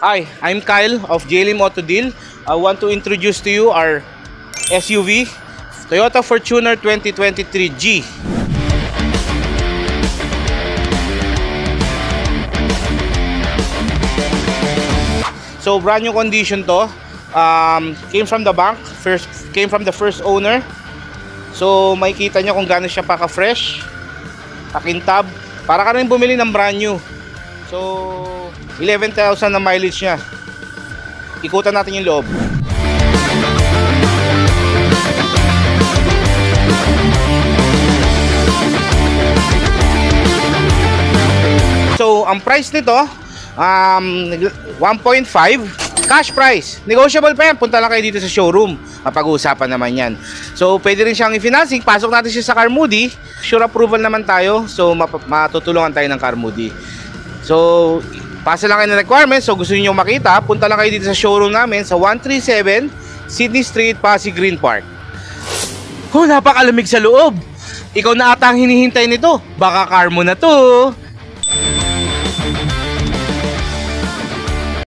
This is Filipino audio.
Hi, I'm Kyle of JLM Auto Deal. I want to introduce to you our SUV, Toyota Fortuner 2023G. So brand new condition to. Came from the bank, came from the first owner. So makikita nyo kung gaano siya paka-fresh, pakintab. Para ka rin bumili ng brand new. So 11,000 na mileage niya. Ikutan natin yung loob. So ang price nito 1.5 cash price. Negotiable pa yan. Punta lang kayo dito sa showroom. Mapag-uusapan naman yan. So pwede rin siyang i-financing. Pasok natin siya sa CarMoody. Sure approval naman tayo. So matutulungan tayo ng CarMoody. So pasa lang kayo ng requirements. So gusto niyo makita, punta lang kayo dito sa showroom namin sa 137 Sydney Street, Pasig Green Park. Oh, napakalamig sa loob. Ikaw na ata ang hinihintay nito. Baka car mo na to.